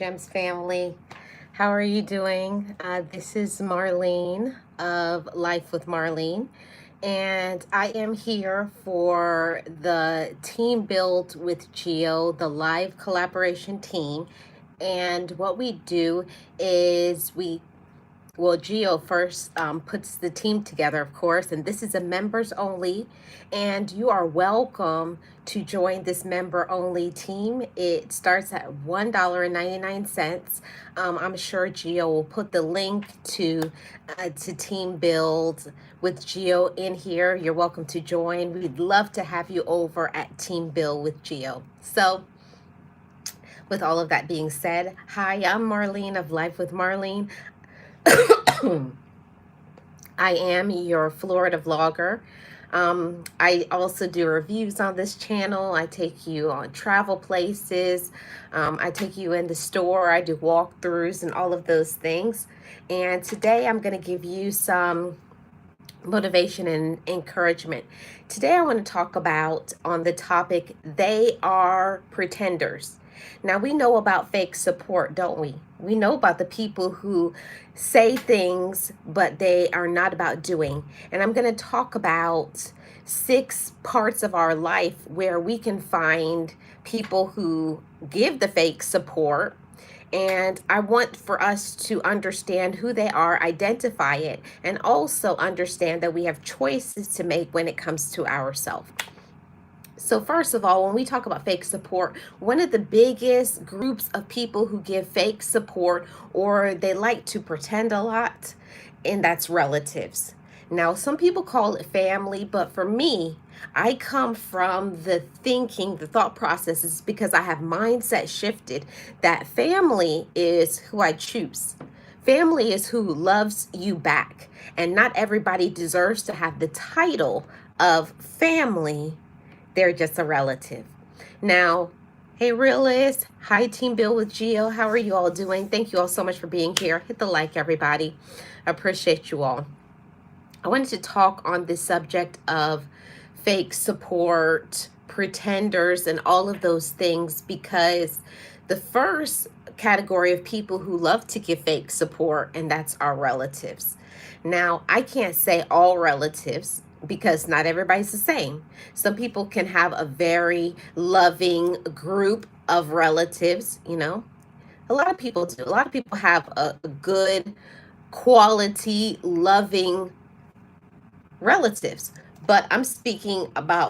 Gems family, how are you doing? This is Marlene of Life with Marlene, and I am here for the Team Build with Geo, the live collaboration team. And what we do is Geo first puts the team together, of course, and this is a members only, and you are welcome to join this member only team. It starts at $1.99. I'm sure Geo will put the link to Team Build with Geo in here. You're welcome to join. We'd love to have you over at Team Build with Geo. So, with all of that being said, hi, I'm Marlene of Life with Marlene. I am your Florida vlogger. I also do reviews on this channel. I take you on travel places. I take you in the store. I do walkthroughs and all of those things. And today I'm going to give you some motivation and encouragement. Today I want to talk about on the topic, they are pretenders. Now we know about fake support, don't we? We know about the people who say things, but they are not about doing. And I'm going to talk about 6 parts of our life where we can find people who give the fake support, and I want for us to understand who they are, identify it, and also understand that we have choices to make when it comes to ourselves. So first of all, when we talk about fake support, one of the biggest groups of people who give fake support, or they like to pretend a lot, and that's relatives. Now, some people call it family, but for me, I come from the thinking, the thought processes, because I have mindset shifted that family is who I choose. Family is who loves you back. And not everybody deserves to have the title of family. They're just a relative. Now, hey realist, hi Team Bill with Geo. How are you all doing? Thank you all so much for being here. Hit the like, everybody. I appreciate you all. I wanted to talk on this subject of fake support, pretenders, and all of those things because the first category of people who love to give fake support, and that's our relatives. Now, I can't say all relatives because not everybody's the same. Some people can have a very loving group of relatives, you know. A lot of people do. A lot of people have a good, quality, loving relatives. But I'm speaking about,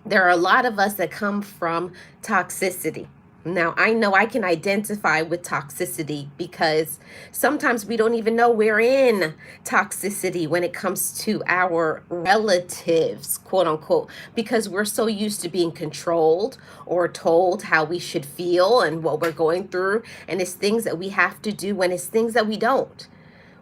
there are a lot of us that come from toxicity. Now, I know I can identify with toxicity because sometimes we don't even know we're in toxicity when it comes to our relatives, quote unquote, because we're so used to being controlled or told how we should feel and what we're going through. And it's things that we have to do when it's things that we don't.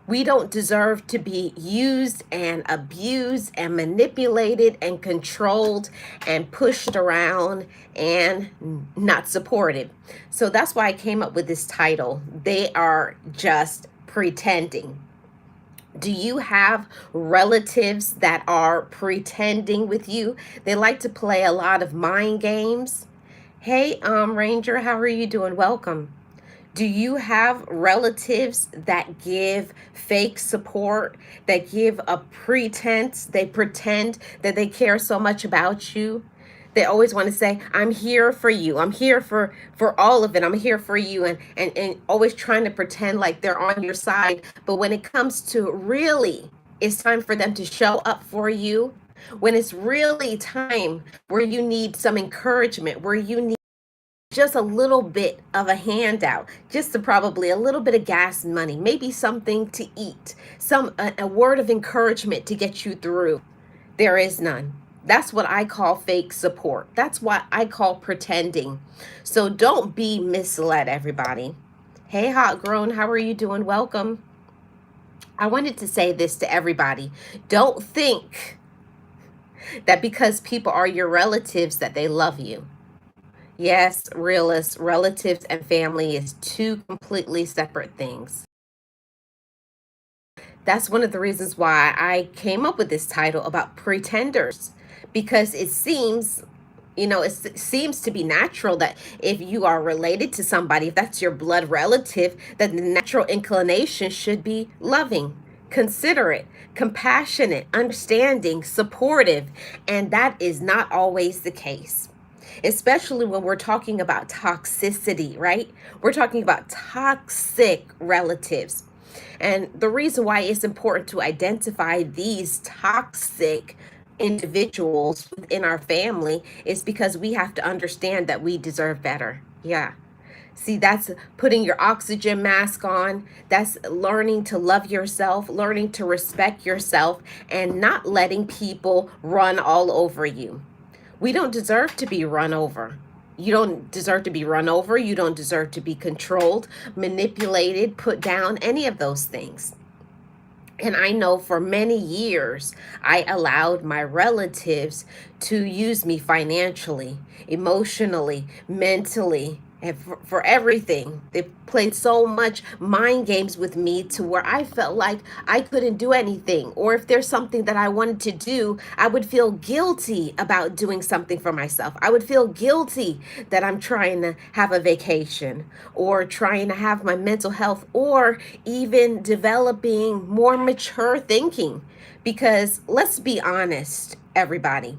We don't deserve to be used and abused and manipulated and controlled and pushed around and not supported. So that's why I came up with this title. They are just pretending. Do you have relatives that are pretending with you? They like to play a lot of mind games. Hey, Ranger, how are you doing? Welcome. Do you have relatives that give fake support, that give a pretense? They pretend that they care so much about you. They always want to say, I'm here for you. I'm here for all of it. I'm here for you. And always trying to pretend like they're on your side. But when it comes to really, it's time for them to show up for you. When it's really time where you need some encouragement, where you need just a little bit of a handout, just probably a little bit of gas money, maybe something to eat, a word of encouragement to get you through. There is none. That's what I call fake support. That's what I call pretending. So don't be misled, everybody. Hey, Hot Grown, how are you doing? Welcome. I wanted to say this to everybody. Don't think that because people are your relatives that they love you. Yes, realists, relatives, and family is 2 completely separate things. That's one of the reasons why I came up with this title about pretenders, because it seems It seems to be natural that if you are related to somebody, if that's your blood relative, that the natural inclination should be loving, considerate, compassionate, understanding, supportive. And that is not always the case, especially when we're talking about toxicity, right? We're talking about toxic relatives. And the reason why it's important to identify these toxic individuals within our family is because we have to understand that we deserve better. Yeah. See, that's putting your oxygen mask on. That's learning to love yourself, learning to respect yourself, and not letting people run all over you. We don't deserve to be run over. You don't deserve to be run over. You don't deserve to be controlled, manipulated, put down, any of those things. And I know for many years, I allowed my relatives to use me financially, emotionally, mentally, and for everything. They played so much mind games with me to where I felt like I couldn't do anything. Or if there's something that I wanted to do, I would feel guilty about doing something for myself. I would feel guilty that I'm trying to have a vacation or trying to have my mental health or even developing more mature thinking. Because let's be honest, everybody,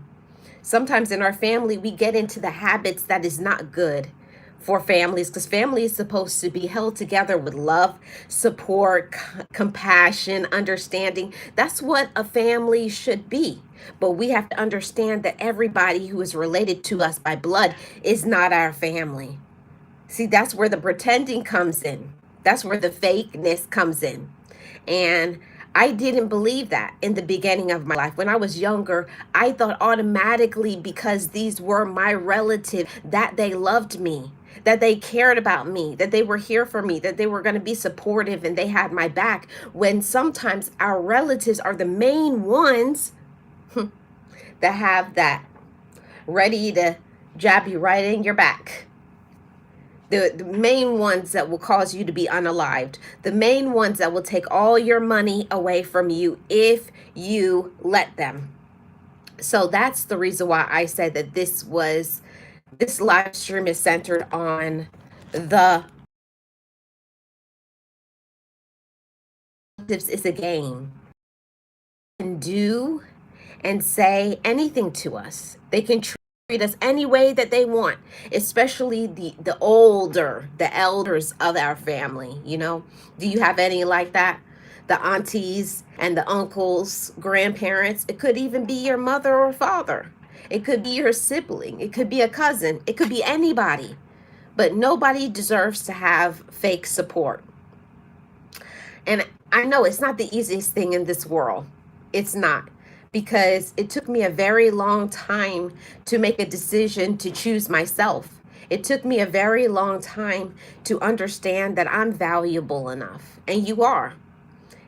sometimes in our family, we get into the habits that is not good for families, because family is supposed to be held together with love, support, compassion, understanding. That's what a family should be. But we have to understand that everybody who is related to us by blood is not our family. See, that's where the pretending comes in. That's where the fakeness comes in. And I didn't believe that in the beginning of my life. When I was younger, I thought automatically because these were my relatives that they loved me, that they cared about me, that they were here for me, that they were going to be supportive and they had my back. When sometimes our relatives are the main ones that have that ready to jab you right in your back. The main ones that will cause you to be unalived, the main ones that will take all your money away from you if you let them. So that's the reason why I said that this live stream is centered on the is a game. Can do and say anything to us. They can treat us any way that they want, especially the elders of our family. Do you have any like that? The aunties and the uncles, grandparents. It could even be your mother or father. It could be your sibling. It could be a cousin. It could be anybody. But nobody deserves to have fake support. And I know it's not the easiest thing in this world. It's not, because it took me a very long time to make a decision to choose myself. It took me a very long time to understand that I'm valuable enough. And you are.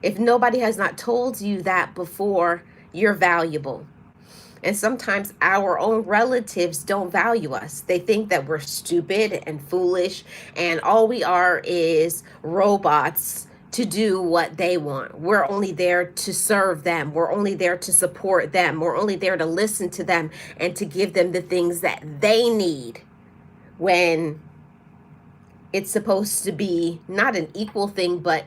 If nobody has not told you that before, you're valuable. And sometimes our own relatives don't value us. They think that we're stupid and foolish, and all we are is robots to do what they want. We're only there to serve them. We're only there to support them. We're only there to listen to them and to give them the things that they need, when it's supposed to be not an equal thing, but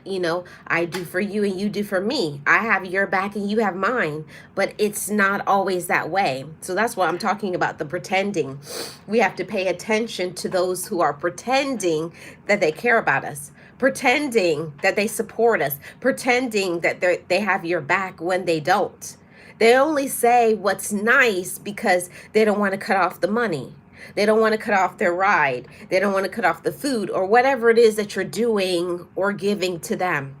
I do for you and you do for me. I have your back and you have mine, but it's not always that way. So that's what I'm talking about, the pretending. We have to pay attention to those who are pretending that they care about us, pretending that they support us, pretending that they have your back when they don't. They only say what's nice because they don't want to cut off the money. They don't want to cut off their ride. They don't want to cut off the food or whatever it is that you're doing or giving to them.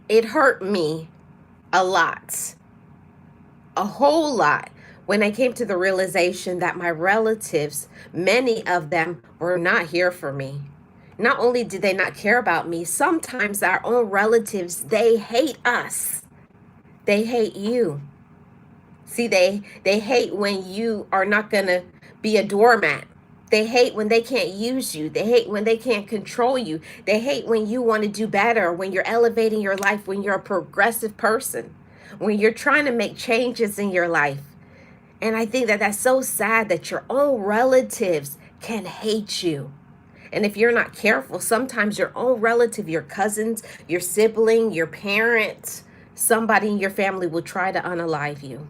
It hurt me a lot, a whole lot, when I came to the realization that my relatives, many of them, were not here for me. Not only did they not care about me, sometimes our own relatives, they hate us. They hate you. See, they hate when you are not going to be a doormat. They hate when they can't use you. They hate when they can't control you. They hate when you want to do better, when you're elevating your life, when you're a progressive person, when you're trying to make changes in your life. And I think that that's so sad that your own relatives can hate you. And if you're not careful, sometimes your own relative, your cousins, your sibling, your parents, somebody in your family will try to unalive you.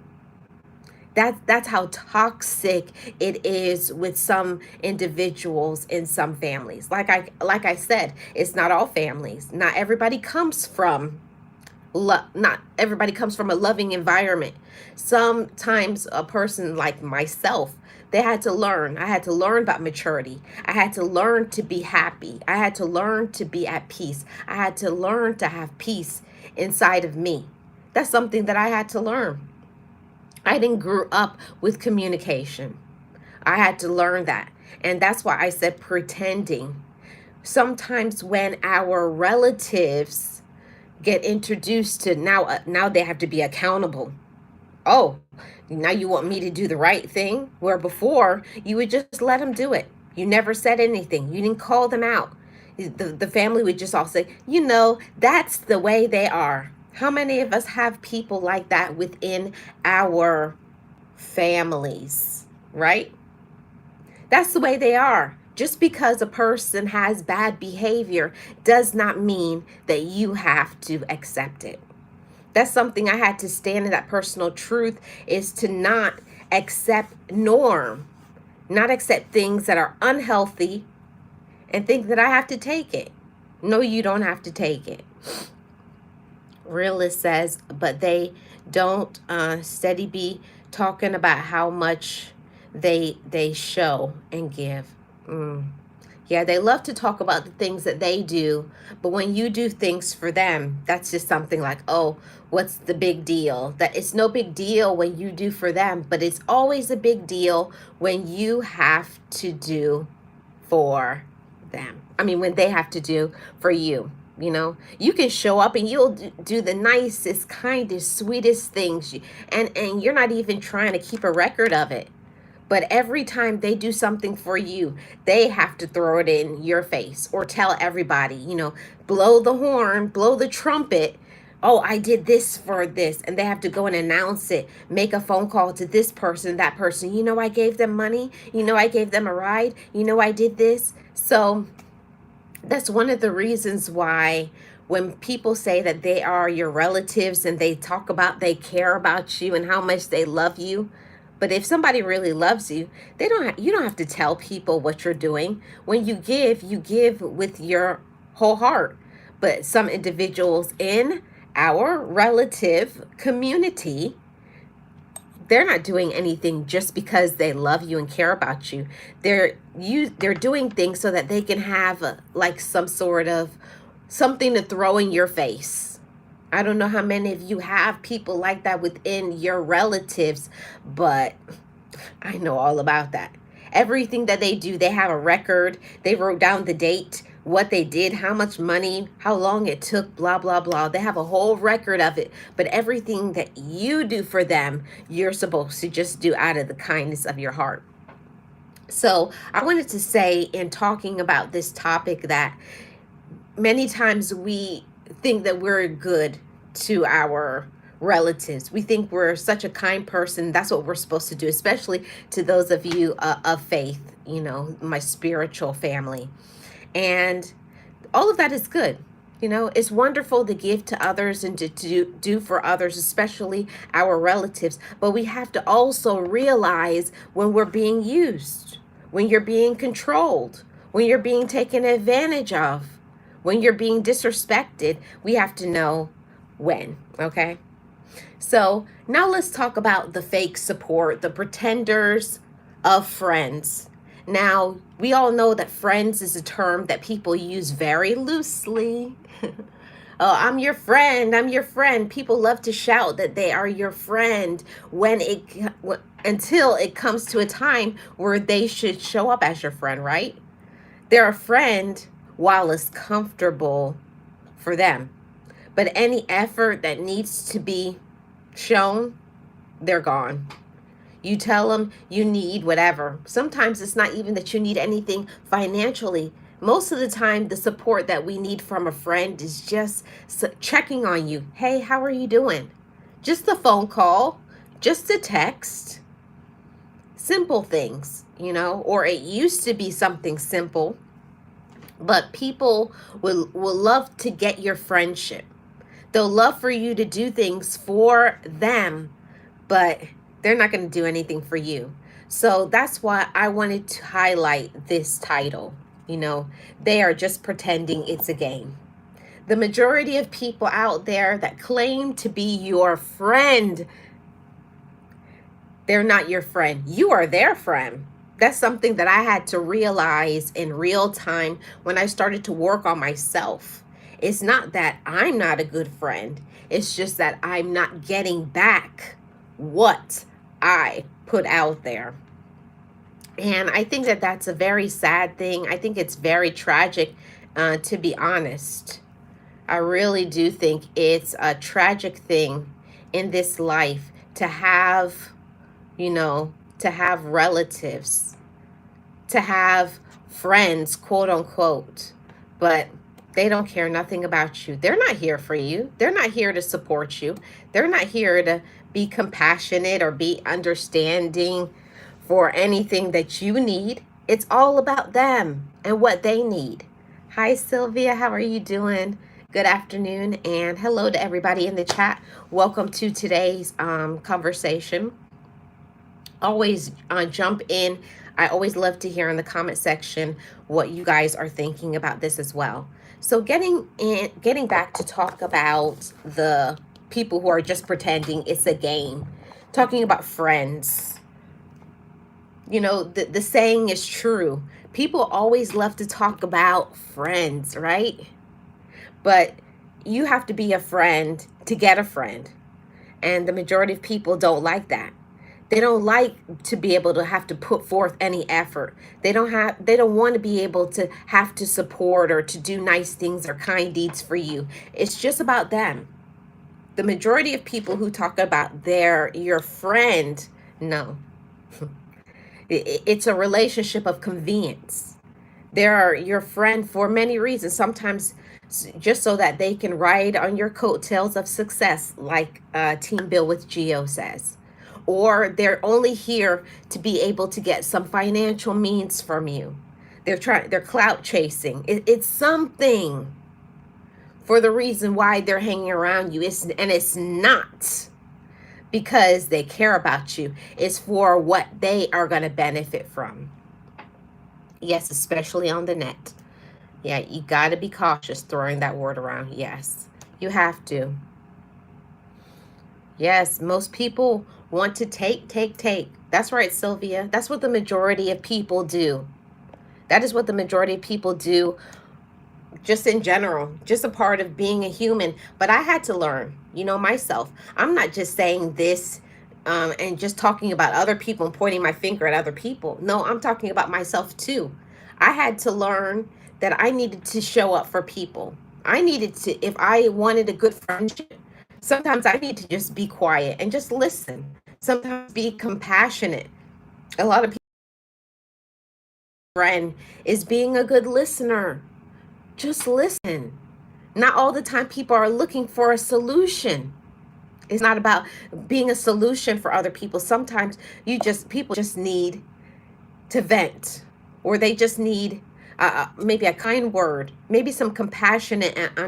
That's how toxic it is with some individuals in some families. Like I said, it's not all families. Not everybody comes from a loving environment. Sometimes a person like myself, they had to learn. I had to learn about maturity. I had to learn to be happy. I had to learn to be at peace. I had to learn to have peace inside of me. That's something that I had to learn. I didn't grow up with communication. I had to learn that. And that's why I said pretending. Sometimes when our relatives get introduced to now they have to be accountable. Oh, now you want me to do the right thing? Where before you would just let them do it. You never said anything. You didn't call them out. The family would just all say, that's the way they are. How many of us have people like that within our families, right? That's the way they are. Just because a person has bad behavior does not mean that you have to accept it. That's something I had to stand in, that personal truth, is to not accept not accept things that are unhealthy and think that I have to take it. No, you don't have to take it. Realist says, but they don't steady be talking about how much they show and give. Yeah, they love to talk about the things that they do, but when you do things for them, that's just something like, oh, what's the big deal? That it's no big deal when you do for them, but it's always a big deal when you have to do for them. I mean, when they have to do for you. You can show up and you'll do the nicest, kindest, sweetest things, and you're not even trying to keep a record of it. But every time they do something for you, they have to throw it in your face or tell everybody, blow the horn, blow the trumpet. Oh, I did this for this. And they have to go and announce it, make a phone call to this person, that person. I gave them money. I gave them a ride. I did this. So that's one of the reasons why when people say that they are your relatives and they talk about they care about you and how much they love you, but if somebody really loves you, you don't have to tell people what you're doing. When you give with your whole heart. But some individuals in our relative community, they're not doing anything just because they love you and care about you. They're doing things so that they can have like some sort of something to throw in your face. I don't know how many of you have people like that within your relatives, but I know all about that. Everything that they do, they have a record. They wrote down the date, what they did, how much money, how long it took, blah, blah, blah. They have a whole record of it. But everything that you do for them, you're supposed to just do out of the kindness of your heart. So I wanted to say, in talking about this topic, that many times we think that we're good to our relatives. We think we're such a kind person. That's what we're supposed to do, especially to those of you of faith, my spiritual family. And all of that is good. It's wonderful to give to others and to do for others, especially our relatives. But we have to also realize when we're being used, when you're being controlled, when you're being taken advantage of, when you're being disrespected. We have to know when, okay? So now let's talk about the fake support, the pretenders of friends. Now, we all know that friends is a term that people use very loosely. Oh, I'm your friend. I'm your friend. People love to shout that they are your friend until it comes to a time where they should show up as your friend, right? They're a friend while it's comfortable for them. But any effort that needs to be shown, they're gone. You tell them you need whatever. Sometimes it's not even that you need anything financially. Most of the time, the support that we need from a friend is just checking on you. Hey, how are you doing? Just a phone call, just a text. simple things, or it used to be something simple, but people will love to get your friendship. They'll love for you to do things for them, but they're not going to do anything for you. So that's why I wanted to highlight this title. They are just pretending it's a game. The majority of people out there that claim to be your friend, they're not your friend. You are their friend. That's something that I had to realize in real time when I started to work on myself. It's not that I'm not a good friend. It's just that I'm not getting back what I put out there. And I think that that's a very sad thing. I think it's very tragic, to be honest. I really do think it's a tragic thing in this life to have, to have relatives, to have friends, quote unquote, but they don't care nothing about you. They're not here for you. They're not here to support you. They're not here to be compassionate or be understanding for anything that you need. It's all about them and what they need. Hi, Sylvia. How are you doing? Good afternoon, and hello to everybody in the chat. Welcome to today's conversation. Always jump in. I always love to hear in the comment section what you guys are thinking about this as well. So getting back to talk about the people who are just pretending it's a game, talking about friends. The saying is true. People always love to talk about friends, right? But you have to be a friend to get a friend. And the majority of people don't like that. They don't like to be able to have to put forth any effort. They don't want to be able to have to support or to do nice things or kind deeds for you. It's just about them. The majority of people who talk about they're your friend, no. It's a relationship of convenience. They're your friend for many reasons. Sometimes just so that they can ride on your coattails of success, like Team Bill with Geo says. Or they're only here to be able to get some financial means from you. They're clout chasing. It's something for the reason why they're hanging around you. It's not because they care about you. It's for what they are going to benefit from. Yes, especially on the net. Yeah, you got to be cautious throwing that word around. Yes, you have to. Yes, most people want to take. That's right, Sylvia. That's what the majority of people do. That is what the majority of people do, just in general, just a part of being a human. But I had to learn, myself. I'm not just saying this and just talking about other people and pointing my finger at other people. No, I'm talking about myself too. I had to learn that I needed to show up for people. I needed to, if I wanted a good friendship, sometimes I need to just be quiet and just listen. Sometimes be compassionate. A lot of people, friend is being a good listener. Just listen. Not all the time people are looking for a solution. It's not about being a solution for other people. Sometimes people just need to vent, or they just need maybe a kind word, maybe some compassion and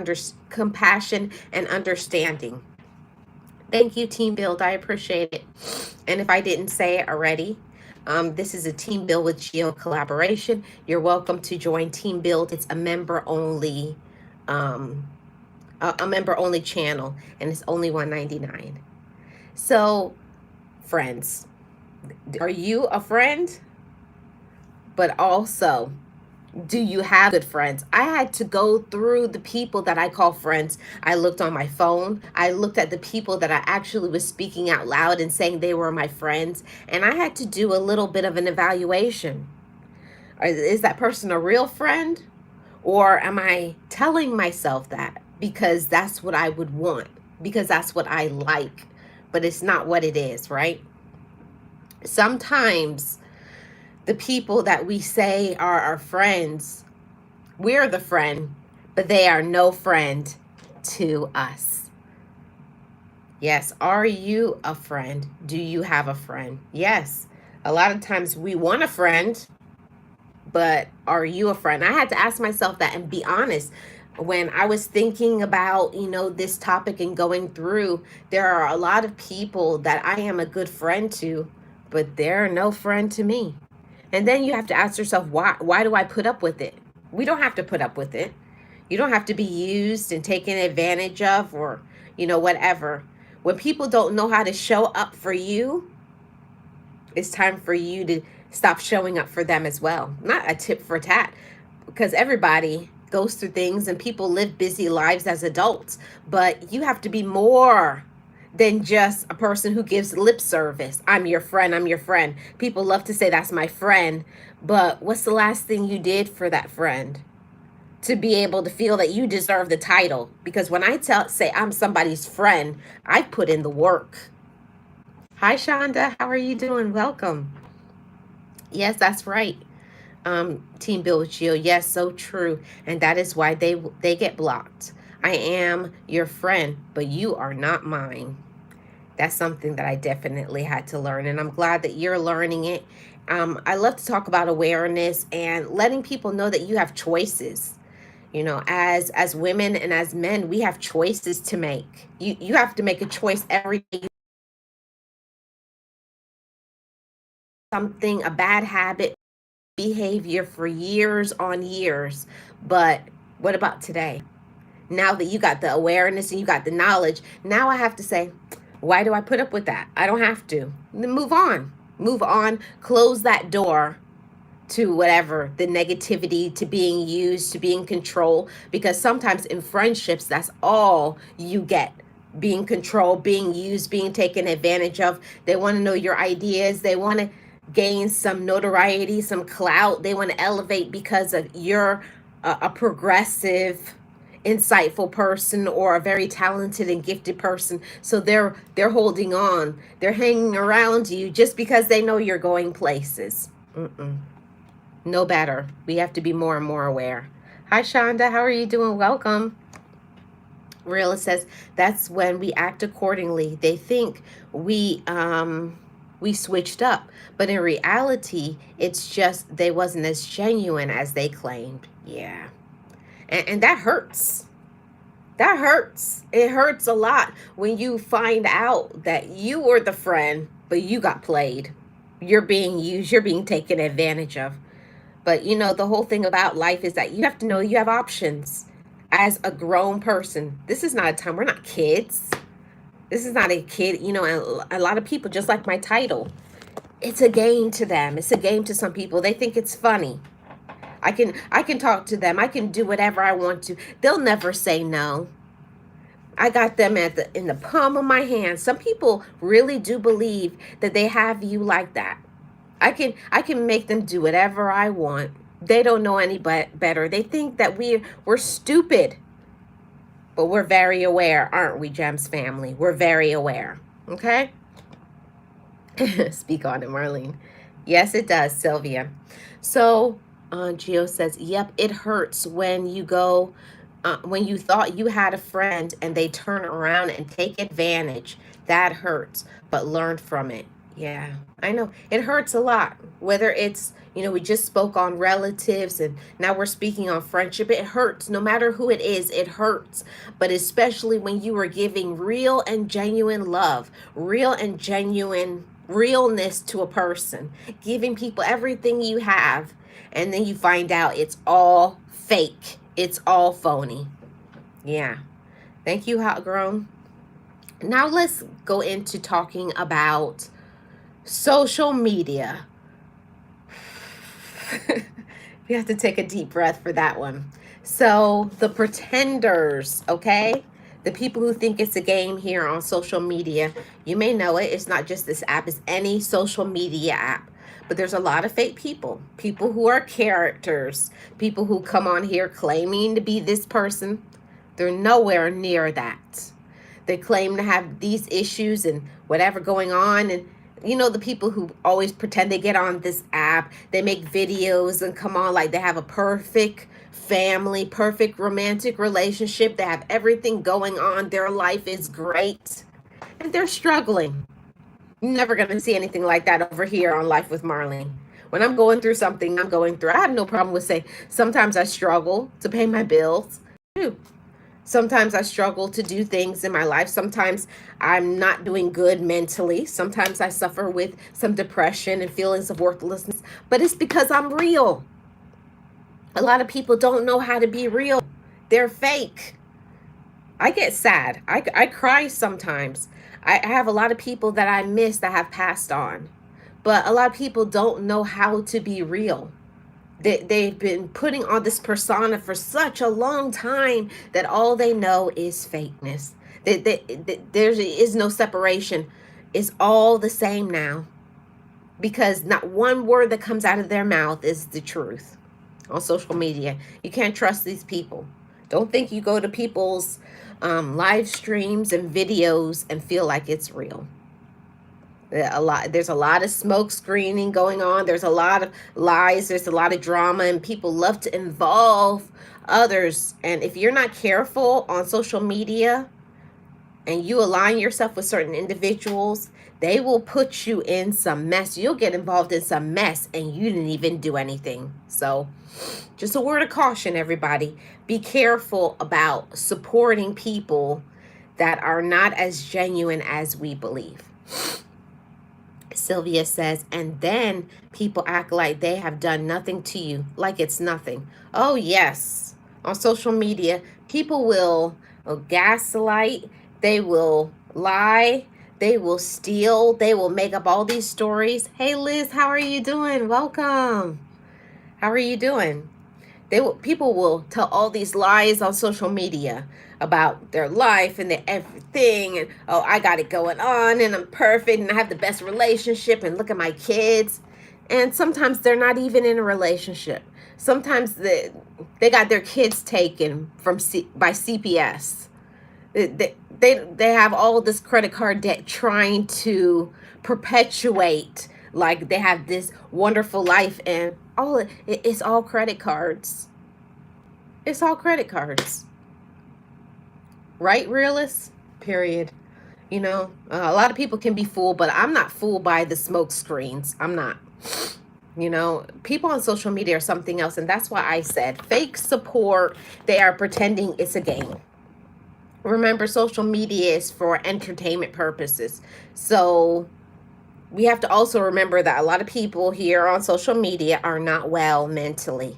understanding. Thank you, Team Build. I appreciate it. And if I didn't say it already, this is a Team Build with Geo collaboration. You're welcome to join Team Build. It's a member only a member only channel, and it's only $1.99. So, friends, are you a friend? But also, do you have good friends? I had to go through the people that I call friends. I looked on my phone. I looked at the people that I actually was speaking out loud and saying they were my friends. And I had to do a little bit of an evaluation. Is that person a real friend? Or am I telling myself that because that's what I would want? Because that's what I like. But it's not what it is, right? Sometimes the people that we say are our friends, we're the friend, but they are no friend to us. Yes, are you a friend? Do you have a friend? Yes, A lot of times we want a friend, but are you a friend? I had to ask myself that and be honest. When I was thinking about, this topic and going through, there are a lot of people that I am a good friend to, but they're no friend to me. And then you have to ask yourself, why do I put up with it? We don't have to put up with it. You don't have to be used and taken advantage of, or, whatever. When people don't know how to show up for you, it's time for you to stop showing up for them as well. Not a tit for tat, because everybody goes through things and people live busy lives as adults, but you have to be more than just a person who gives lip service. I'm your friend, I'm your friend. People love to say that's my friend, but what's the last thing you did for that friend to be able to feel that you deserve the title? Because when I say I'm somebody's friend, I put in the work. Hi, Shonda. How are you doing? Welcome. Yes, that's right. Team Bill with you. Yes, so true. And that is why they get blocked. I am your friend, but you are not mine. That's something that I definitely had to learn, and I'm glad that you're learning it. I love to talk about awareness and letting people know that you have choices. As women and as men, we have choices to make. You have to make a choice every day. Something, a bad habit, behavior for years on years. But what about today? Now that you got the awareness and you got the knowledge, now I have to say, why do I put up with that? I don't have to. Then move on. Move on. Close that door to whatever, the negativity, to being used, to being controlled. Because sometimes in friendships, that's all you get. Being controlled, being used, being taken advantage of. They want to know your ideas. They want to gain some notoriety, some clout. They want to elevate because of you're a progressive, insightful person or a very talented and gifted person. So they're holding on. They're hanging around you just because they know you're going places. No better. We have to be more and more aware. Hi, Shonda. How are you doing? Welcome. Real says that's when we act accordingly. They think we switched up, but in reality, it's just they wasn't as genuine as they claimed. Yeah, and that hurts. That hurts. It hurts a lot when you find out that you were the friend, but you got played. You're being used. You're being taken advantage of. But the whole thing about life is that you have to know you have options as a grown person. This is not a time, we're not kids. This is not a kid, and a lot of people, just like my title, it's a game to them. It's a game to some people. They think it's funny. I can talk to them. I can do whatever I want to. They'll never say no. I got them in the palm of my hand. Some people really do believe that they have you like that. I can make them do whatever I want. They don't know any better. They think that we're stupid. But we're very aware, aren't we, Gems family? We're very aware. Okay? Speak on it, Marlene. Yes, it does, Sylvia. So, Gio says, yep, it hurts when you go, when you thought you had a friend and they turn around and take advantage. That hurts, but learn from it. Yeah, I know. It hurts a lot. Whether it's, we just spoke on relatives and now we're speaking on friendship. It hurts. No matter who it is, it hurts. But especially when you are giving real and genuine love, real and genuine realness to a person, giving people everything you have, and then you find out it's all fake. It's all phony. Yeah. Thank you, Hot Grown. Now let's go into talking about social media. You have to take a deep breath for that one. So, the pretenders, okay? The people who think it's a game here on social media, you may know it. It's not just this app, it's any social media app. But there's a lot of fake people, people who are characters, people who come on here claiming to be this person. They're nowhere near that. They claim to have these issues and whatever going on, and the people who always pretend they get on this app, they make videos and come on like they have a perfect family, perfect romantic relationship. They have everything going on. Their life is great. And they're struggling. You're never going to see anything like that over here on Life with Marlene. When I'm going through something I'm going through, I have no problem with saying sometimes I struggle to pay my bills. Sometimes I struggle to do things in my life. Sometimes I'm not doing good mentally. Sometimes I suffer with some depression and feelings of worthlessness. But it's because I'm real. A lot of people don't know how to be real. They're fake. I get sad. I cry sometimes. I have a lot of people that I miss that have passed on. But a lot of people don't know how to be real. They've been putting on this persona for such a long time that all they know is fakeness. There is no separation. It's all the same now because not one word that comes out of their mouth is the truth on social media. You can't trust these people. Don't think you go to people's live streams and videos and feel like it's real. There's a lot of smoke screening going on. There's a lot of lies. There's a lot of drama, and people love to involve others. And if you're not careful on social media and you align yourself with certain individuals, they will put you in some mess. You'll get involved in some mess and you didn't even do anything. So just a word of caution, everybody. Be careful about supporting people that are not as genuine as we believe. Sylvia says, and then people act like they have done nothing to you, like it's nothing. Oh, yes. On social media, people will gaslight, they will lie, they will steal, they will make up all these stories. Hey, Liz, how are you doing? Welcome. How are you doing? People will tell all these lies on social media about their life and their everything, and oh, I got it going on and I'm perfect and I have the best relationship and look at my kids. And sometimes they're not even in a relationship. Sometimes they got their kids taken by CPS. They have all this credit card debt trying to perpetuate like they have this wonderful life, and it's all credit cards. It's all credit cards. Right, realists? Period. You know, a lot of people can be fooled, but I'm not fooled by the smoke screens. I'm not. You know, people on social media are something else, and that's why I said fake support. They are pretending it's a game. Remember, social media is for entertainment purposes. So we have to also remember that a lot of people here on social media are not well mentally.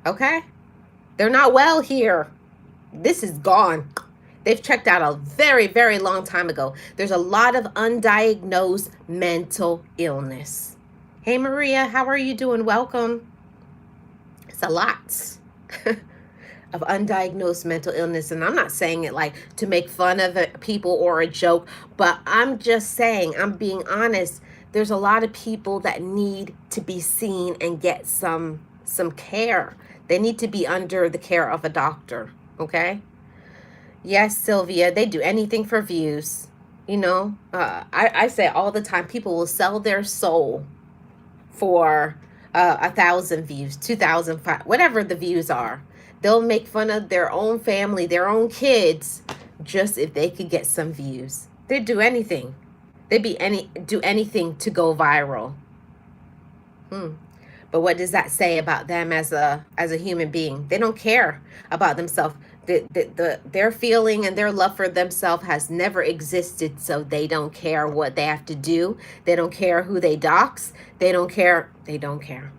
Okay? They're not well here. This is gone. They've checked out a very, very long time ago. There's a lot of undiagnosed mental illness. Hey, Maria, how are you doing? Welcome. It's a lot of undiagnosed mental illness. And I'm not saying it like to make fun of people or a joke, but I'm just saying, I'm being honest. There's a lot of people that need to be seen and get some care. They need to be under the care of a doctor. Okay? Yes, Sylvia, they do anything for views. You know, I say all the time, people will sell their soul for 1,000 views, 2,000, whatever the views are. They'll make fun of their own family, their own kids, just if they could get some views. They'd do anything. Do anything to go viral. But what does that say about them as a human being? They don't care about themselves. Their feeling and their love for themselves has never existed, so they don't care what they have to do. They don't care who they dox. They don't care. They don't care.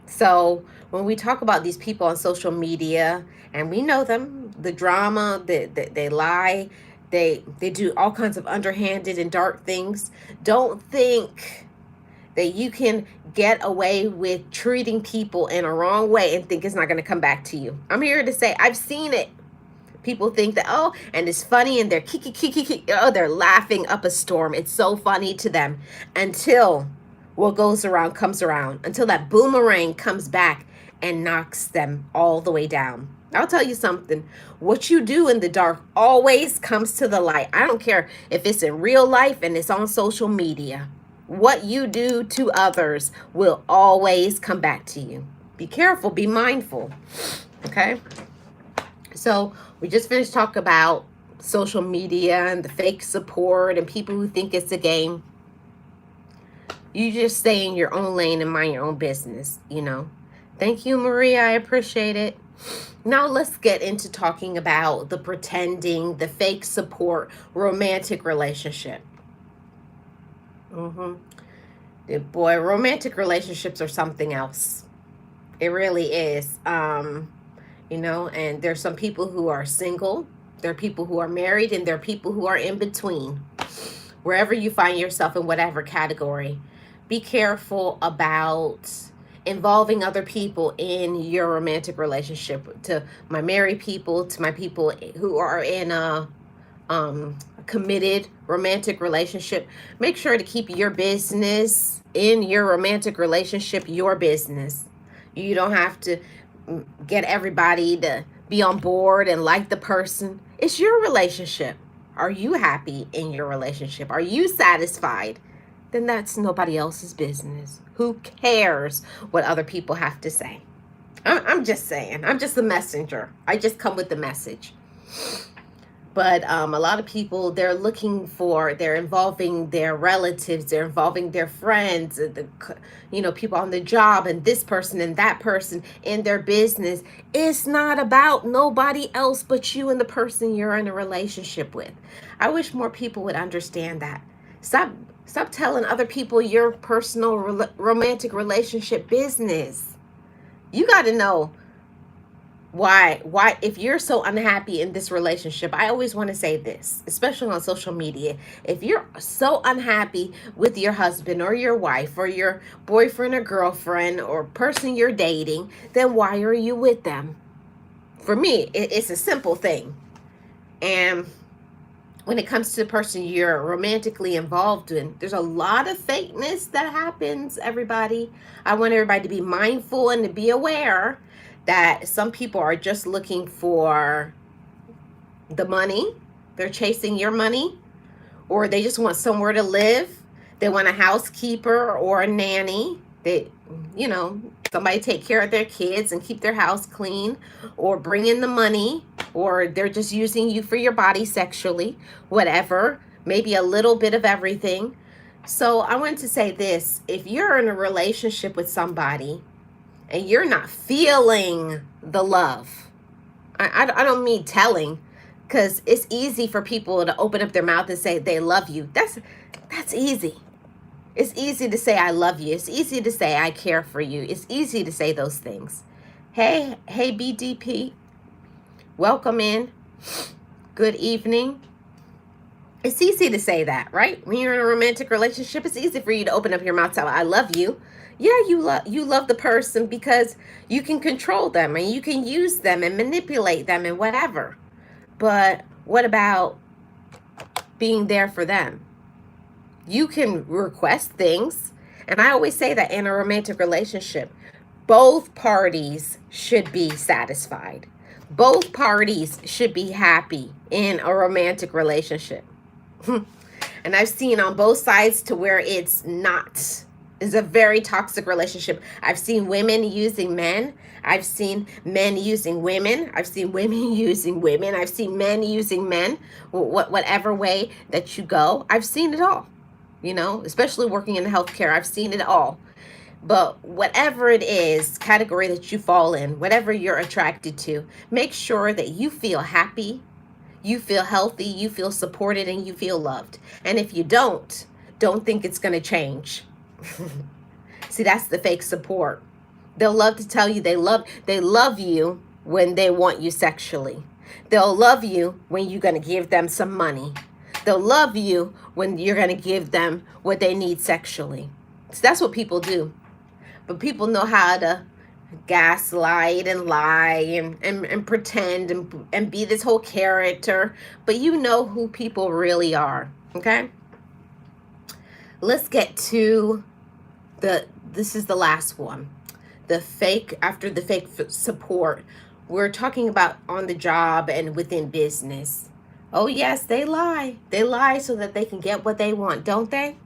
So when we talk about these people on social media, and we know them, the drama, they lie, they do all kinds of underhanded and dark things. Don't think that you can get away with treating people in a wrong way and think it's not going to come back to you. I'm here to say I've seen it. People think that, oh, and it's funny, and they're kiki, oh, they're laughing up a storm. It's so funny to them until what goes around comes around, until that boomerang comes back and knocks them all the way down. I'll tell you something. What you do in the dark always comes to the light. I don't care if it's in real life and it's on social media. What you do to others will always come back to you. Be careful. Be mindful. Okay? So we just finished talking about social media and the fake support and people who think it's a game. You just stay in your own lane and mind your own business, you know. Thank you, Maria. I appreciate it. Now let's get into talking about the pretending, the fake support, romantic relationship. Boy, romantic relationships are something else. It really is. You know, and there's some people who are single, there are people who are married, and there are people who are in between. Wherever you find yourself in whatever category, be careful about involving other people in your romantic relationship. To my married people, to my people who are in a committed romantic relationship, make sure to keep your business in your romantic relationship your business. You don't have to get everybody to be on board and like the person. It's your relationship. Are you happy in your relationship? Are you satisfied? Then that's nobody else's business. Who cares what other people have to say? I'm just saying. I'm just the messenger. I just come with the message. But a lot of people, they're involving their relatives, they're involving their friends, people on the job, and this person and that person in their business. It's not about nobody else but you and the person you're in a relationship with. I wish more people would understand that. Stop telling other people your personal romantic relationship business. You got to know why if you're so unhappy in this relationship. I always want to say this, especially on social media. If you're so unhappy with your husband or your wife or your boyfriend or girlfriend or person you're dating, then why are you with them? For me, it's a simple thing. And when it comes to the person you're romantically involved in, there's a lot of fakeness that happens, everybody. I want everybody to be mindful and to be aware that some people are just looking for the money. They're chasing your money, or they just want somewhere to live. They want a housekeeper or a nanny. Somebody take care of their kids and keep their house clean, or bring in the money, or they're just using you for your body sexually, whatever, maybe a little bit of everything. So I wanted to say this: if you're in a relationship with somebody and you're not feeling the love, I don't mean telling, because it's easy for people to open up their mouth and say they love you. That's easy. It's easy to say I love you. It's easy to say I care for you. It's easy to say those things. Hey BDP, welcome in. Good evening. It's easy to say that, right? When you're in a romantic relationship, it's easy for you to open up your mouth and say I love you. Yeah, you love the person because you can control them and you can use them and manipulate them and whatever. But what about being there for them? You can request things. And I always say that in a romantic relationship, both parties should be satisfied. Both parties should be happy in a romantic relationship. And I've seen on both sides to where it's not. It's a very toxic relationship. I've seen women using men. I've seen men using women. I've seen women using women. I've seen men using men. Whatever way that you go, I've seen it all. Especially working in healthcare, I've seen it all. But whatever it is, category that you fall in, whatever you're attracted to, make sure that you feel happy, you feel healthy, you feel supported, and you feel loved. And if you don't think it's going to change. See, that's the fake support. They'll love to tell you they love you when they want you sexually. They'll love you when you're going to give them some money. They'll love you when you're going to give them what they need sexually. So that's what people do. But people know how to gaslight and lie and pretend and be this whole character. But you know who people really are, okay? Let's get to this is the last one. After the fake support, we're talking about on the job and within business. Oh yes, they lie. They lie so that they can get what they want, don't they?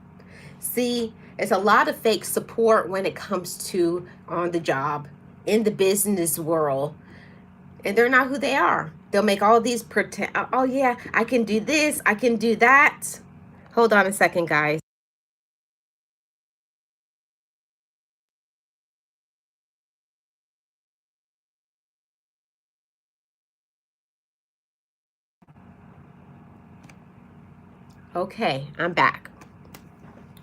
See, there's a lot of fake support when it comes to on the job, in the business world, and they're not who they are. They'll make all these pretend, oh yeah, I can do this, I can do that. Hold on a second, guys. Okay, I'm back.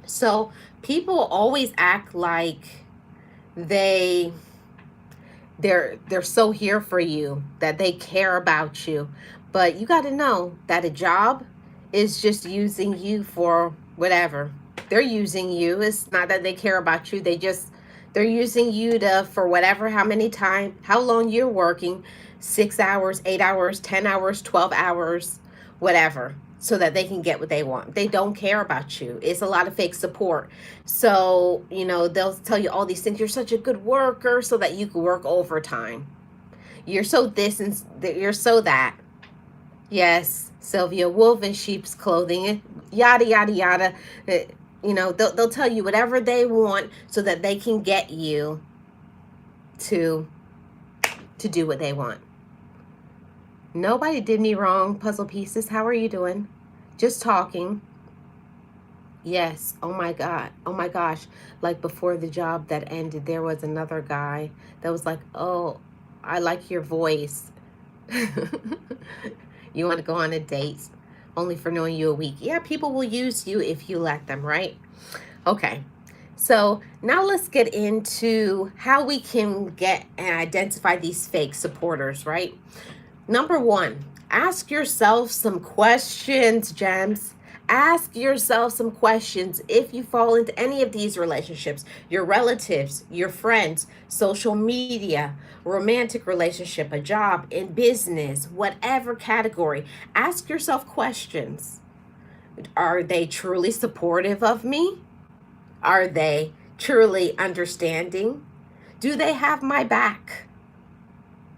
So people always act like they they're so here for you, that they care about you, but you got to know that a job is just using you for whatever they're using you. It's not that they care about you, they're using you to, for whatever, how many time, how long you're working, 6 hours, 8 hours, 10 hours, 12 hours, whatever, so that they can get what they want. They don't care about you. It's a lot of fake support. So, they'll tell you all these things. You're such a good worker, so that you can work overtime. You're so this and you're so that. Yes, Sylvia, wolf in sheep's clothing, yada, yada, yada. Uh, they'll tell you whatever they want so that they can get you to do what they want. Nobody did me wrong, puzzle pieces. How are you doing? Just talking. Yes. Oh my God. Oh my gosh. Like before the job that ended, there was another guy that was like, "Oh, I like your voice." You want to go on a date only for knowing you a week. Yeah, people will use you if you let them, right? Okay. So now let's get into how we can get and identify these fake supporters, right? Number one, ask yourself some questions, gems. Ask yourself some questions if you fall into any of these relationships, your relatives, your friends, social media, romantic relationship, a job, in business, whatever category. Ask yourself questions. Are they truly supportive of me? Are they truly understanding? Do they have my back?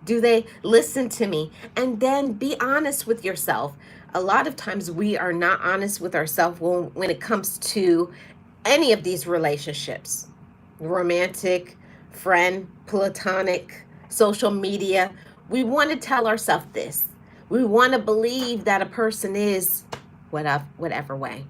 Do they listen to me? And then be honest with yourself. A lot of times we are not honest with ourselves when it comes to any of these relationships, romantic, friend, platonic, social media. We want to tell ourselves this. We want to believe that a person is whatever way.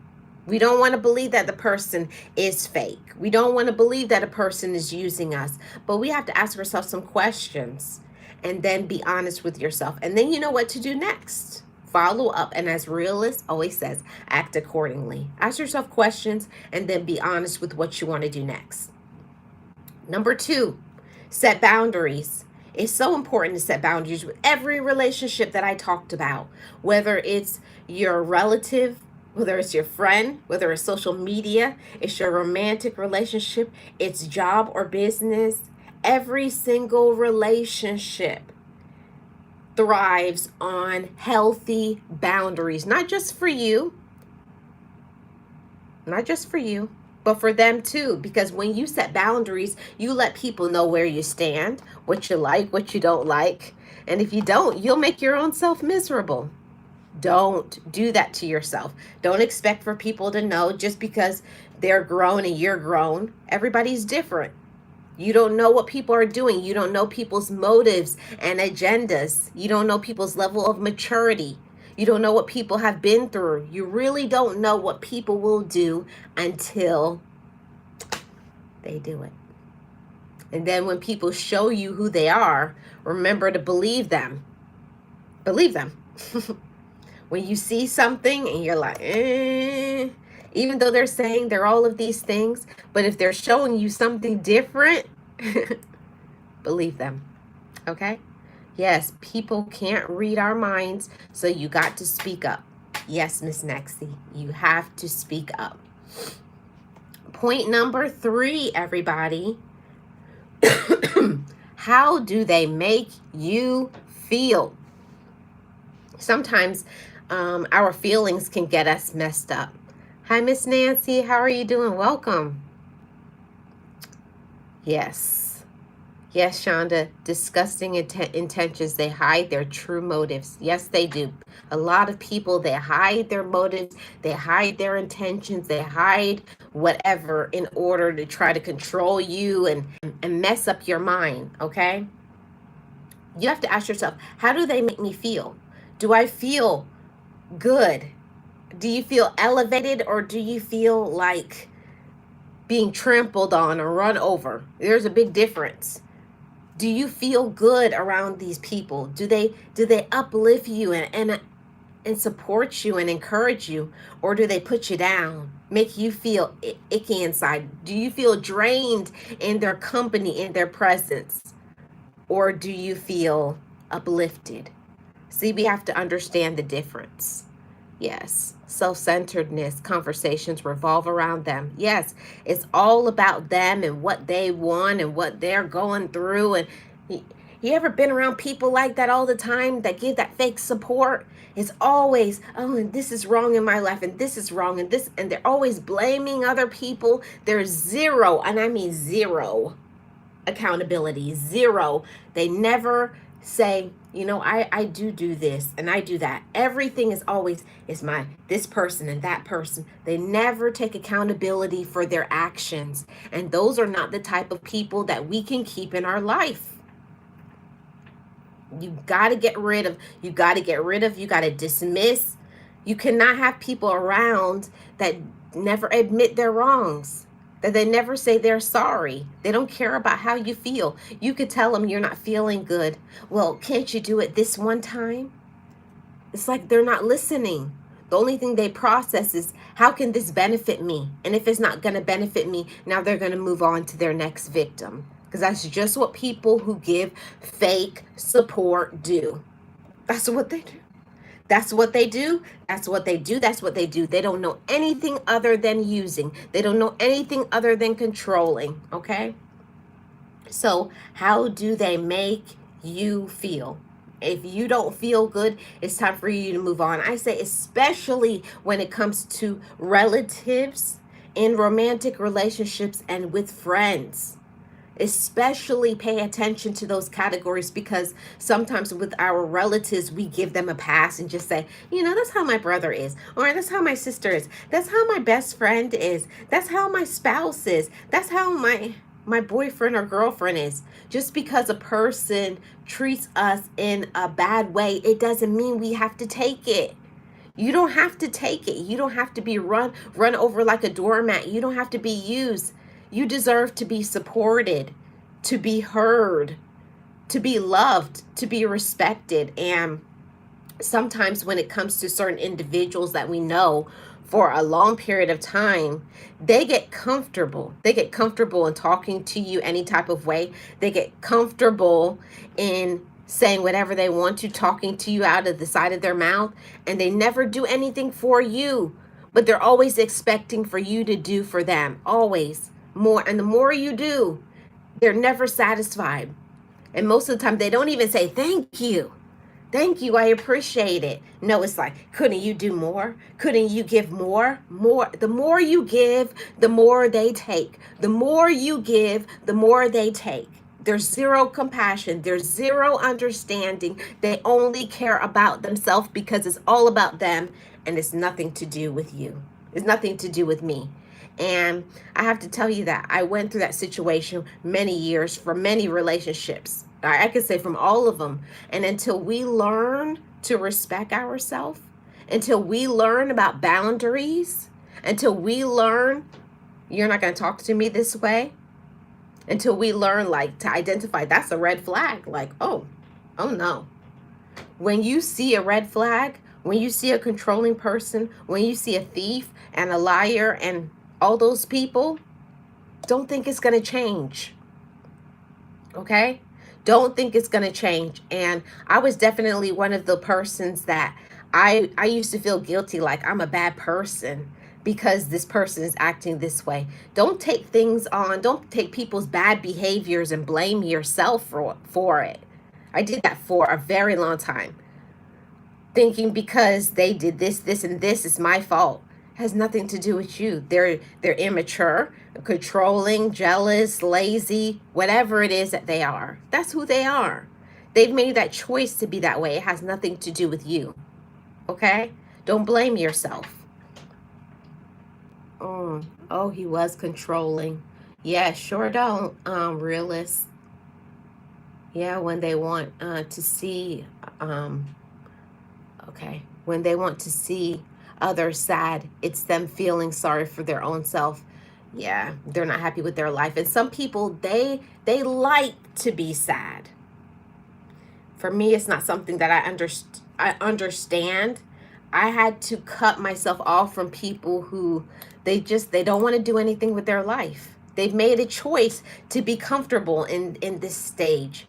We don't want to believe that the person is fake. We don't want to believe that a person is using us. But we have to ask ourselves some questions and then be honest with yourself. And then you know what to do next. Follow up. And as realist always says, act accordingly. Ask yourself questions and then be honest with what you want to do next. Number two, set boundaries. It's so important to set boundaries with every relationship that I talked about, whether it's your relative, whether it's your friend, whether it's social media, it's your romantic relationship, it's job or business. Every single relationship thrives on healthy boundaries, not just for you, not just for you, but for them too. Because when you set boundaries, you let people know where you stand, what you like, what you don't like. And if you don't, you'll make your own self miserable. Don't do that to yourself. Don't expect for people to know just because they're grown and you're grown. Everybody's different. You don't know what people are doing. You don't know people's motives and agendas. You don't know people's level of maturity. You don't know what people have been through. You really don't know what people will do until they do it. And then when people show you who they are, remember to believe them. Believe them. When you see something and you're like, even though they're saying they're all of these things, but if they're showing you something different, believe them. Okay? Yes, people can't read our minds, so you got to speak up. Yes, Miss Nexie, you have to speak up. Point number three, everybody. How do they make you feel? Sometimes our feelings can get us messed up. Hi, Miss Nancy. How are you doing? Welcome. Yes. Yes, Shonda. Disgusting intentions. They hide their true motives. Yes, they do. A lot of people, they hide their motives. They hide their intentions. They hide whatever in order to try to control you and mess up your mind. Okay? You have to ask yourself, how do they make me feel? Do I feel good? Do you feel elevated, or do you feel like being trampled on or run over? There's a big difference. Do you feel good around these people? Do they uplift you and support you and encourage you, or do they put you down, make you feel icky inside? Do you feel drained in their company, in their presence, or do you feel uplifted? See, we have to understand the difference. Yes, self-centeredness conversations revolve around them. Yes, it's all about them and what they want and what they're going through. And you ever been around people like that all the time that give that fake support? It's always, oh, and this is wrong in my life, and this is wrong, and this, and they're always blaming other people. There's zero, and I mean zero, accountability. Zero. They never say, I do this and I do that. Everything is always is my this person and that person. They never take accountability for their actions. And those are not the type of people that we can keep in our life. You got to get rid of, you got to get rid of, you got to dismiss. You cannot have people around that never admit their wrongs, that they never say they're sorry. They don't care about how you feel. You could tell them you're not feeling good. Well, can't you do it this one time? It's like they're not listening. The only thing they process is, how can this benefit me? And if it's not going to benefit me, now they're going to move on to their next victim. Because that's just what people who give fake support do. That's what they do. That's what they do. That's what they do. That's what they do. They don't know anything other than using. They don't know anything other than controlling. Okay? So, how do they make you feel? If you don't feel good, it's time for you to move on. I say, especially when it comes to relatives, in romantic relationships, and with friends. Especially pay attention to those categories, because sometimes with our relatives, we give them a pass and just say, that's how my brother is, or that's how my sister is, that's how my best friend is, that's how my spouse is, that's how my boyfriend or girlfriend is. Just because a person treats us in a bad way, it doesn't mean we have to take it. You don't have to take it. You don't have to be run over like a doormat. You don't have to be used. You deserve to be supported, to be heard, to be loved, to be respected. And sometimes when it comes to certain individuals that we know for a long period of time, they get comfortable. They get comfortable in talking to you any type of way. They get comfortable in saying whatever they want to, talking to you out of the side of their mouth, and they never do anything for you. But they're always expecting for you to do for them, always more. And the more you do, they're never satisfied. And most of the time, they don't even say thank you. Thank you, I appreciate it. No, it's like, couldn't you do more? Couldn't you give more? More. The more you give, the more they take. The more you give, the more they take. There's zero compassion. There's zero understanding. They only care about themselves, because it's all about them, and it's nothing to do with you. It's nothing to do with me. And I have to tell you that I went through that situation many years, for many relationships. I could say from all of them. And until we learn to respect ourselves, until we learn about boundaries, until we learn you're not going to talk to me this way, until we learn like to identify that's a red flag, like, oh no. When you see a red flag, when you see a controlling person, when you see a thief and a liar and all those people, don't think it's going to change. Okay? Don't think it's going to change. And I was definitely one of the persons that I used to feel guilty, like I'm a bad person because this person is acting this way. Don't take things on. Don't take people's bad behaviors and blame yourself for it. I did that for a very long time, thinking because they did this, and this is my fault. It has nothing to do with you. They're immature, controlling, jealous, lazy, whatever it is that they are. That's who they are. They've made that choice to be that way. It has nothing to do with you. Okay? Don't blame yourself. Oh, he was controlling. Yeah, sure don't, realist. Yeah, when they want to see, okay, when they want to see others sad, it's them feeling sorry for their own self. Yeah, they're not happy with their life. And some people, they like to be sad. For me, it's not something that I understand. I had to cut myself off from people who they don't want to do anything with their life. They've made a choice to be comfortable in this stage.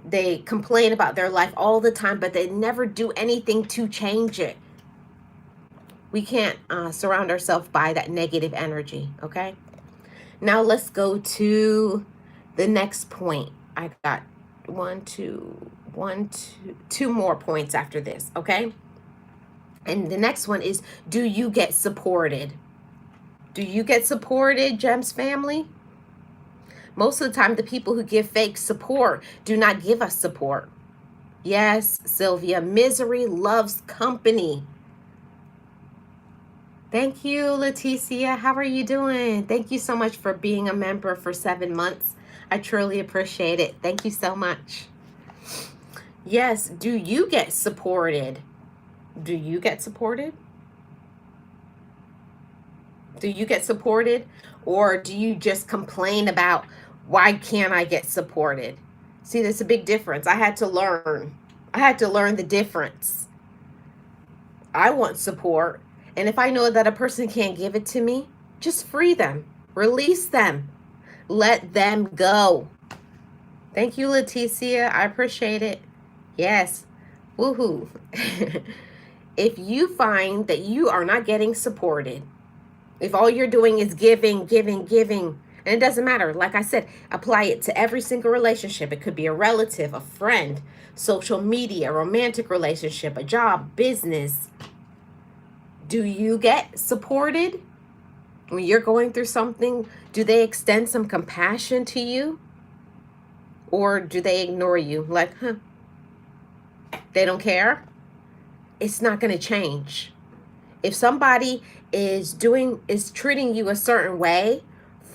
They complain about their life all the time, but they never do anything to change it. We can't surround ourselves by that negative energy. Okay. Now let's go to the next point. I got two more points after this, okay? And the next one is, do you get supported? Do you get supported, Gems family? Most of the time, the people who give fake support do not give us support. Yes, Sylvia, misery loves company. Thank you, Leticia. How are you doing? Thank you so much for being a member for 7 months. I truly appreciate it. Thank you so much. Yes, do you get supported? Do you get supported? Do you get supported? Or do you just complain about why can't I get supported? See, there's a big difference. I had to learn. I had to learn the difference. I want support. And if I know that a person can't give it to me, just free them, release them, let them go. Thank you, Leticia. I appreciate it. Yes. Woohoo. If you find that you are not getting supported, if all you're doing is giving, giving, giving, and it doesn't matter, like I said, apply it to every single relationship. It could be a relative, a friend, social media, romantic relationship, a job, business. Do you get supported? When you're going through something, do they extend some compassion to you? Or do they ignore you? Like, they don't care? It's not going to change. If somebody is treating you a certain way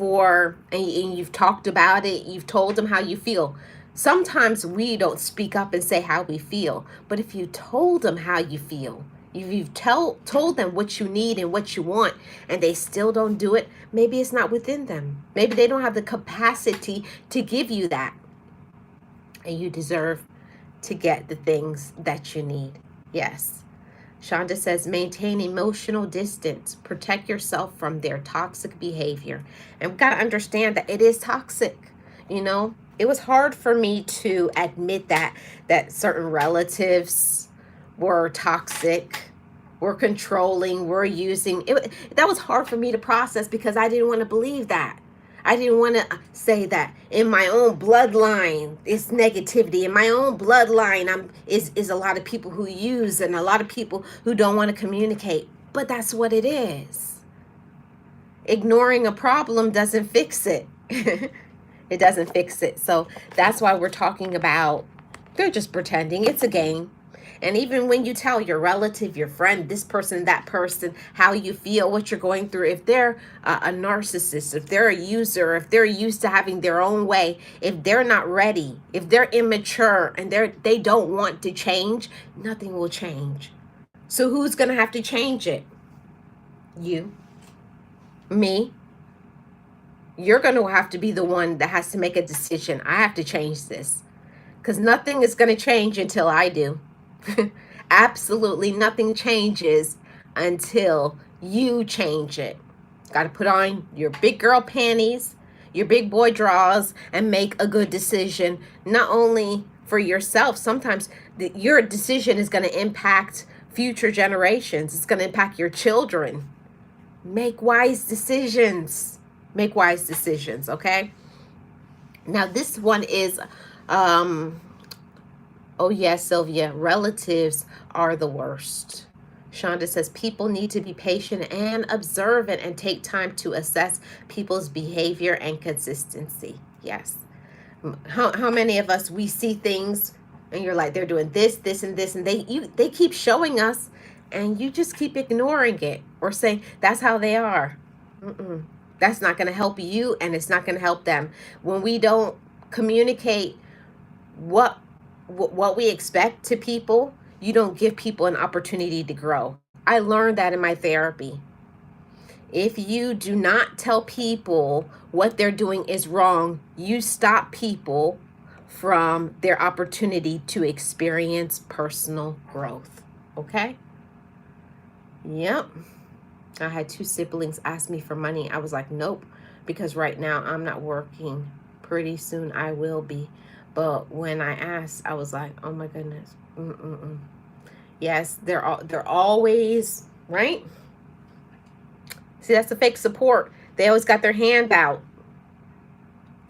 and you've talked about it, you've told them how you feel. Sometimes we don't speak up and say how we feel, but if you told them how you feel, you've told them what you need and what you want, and they still don't do it, maybe it's not within them. Maybe they don't have the capacity to give you that. And you deserve to get the things that you need. Yes. Shonda says, maintain emotional distance. Protect yourself from their toxic behavior. And we've got to understand that it is toxic. You know, it was hard for me to admit that certain relatives were toxic, were controlling, were using. That was hard for me to process because I didn't want to believe that. I didn't want to say that in my own bloodline it's negativity. In my own bloodline is a lot of people who use and a lot of people who don't want to communicate. But that's what it is. Ignoring a problem doesn't fix it. It doesn't fix it. So that's why we're talking about they're just pretending. It's a game. And even when you tell your relative, your friend, this person, that person, how you feel, what you're going through, if they're a narcissist, if they're a user, if they're used to having their own way, if they're not ready, if they're immature and they don't want to change, nothing will change. So who's going to have to change it? You, me. You're going to have to be the one that has to make a decision. I have to change this because nothing is going to change until I do. Absolutely nothing changes until you change it. Got to put on your big girl panties, your big boy drawers, and make a good decision. Not only for yourself, sometimes your decision is going to impact future generations, it's going to impact your children. Make wise decisions. Make wise decisions, okay? Now, this one is oh, yes, Sylvia, relatives are the worst. Shonda says people need to be patient and observant and take time to assess people's behavior and consistency. Yes. How many of us, we see things and you're like, they're doing this, this, and this, and they keep showing us and you just keep ignoring it or saying that's how they are. Mm-mm. That's not going to help you and it's not going to help them. When we don't communicate what we expect to people, you don't give people an opportunity to grow. I learned that in my therapy. If you do not tell people what they're doing is wrong, you stop people from their opportunity to experience personal growth. Okay? Yep. I had two siblings ask me for money. I was like, nope, because right now I'm not working. Pretty soon I will be. But when I asked, I was like, oh my goodness. Mm-mm-mm. Yes, they're always right. See, that's the fake support. They always got their hand out.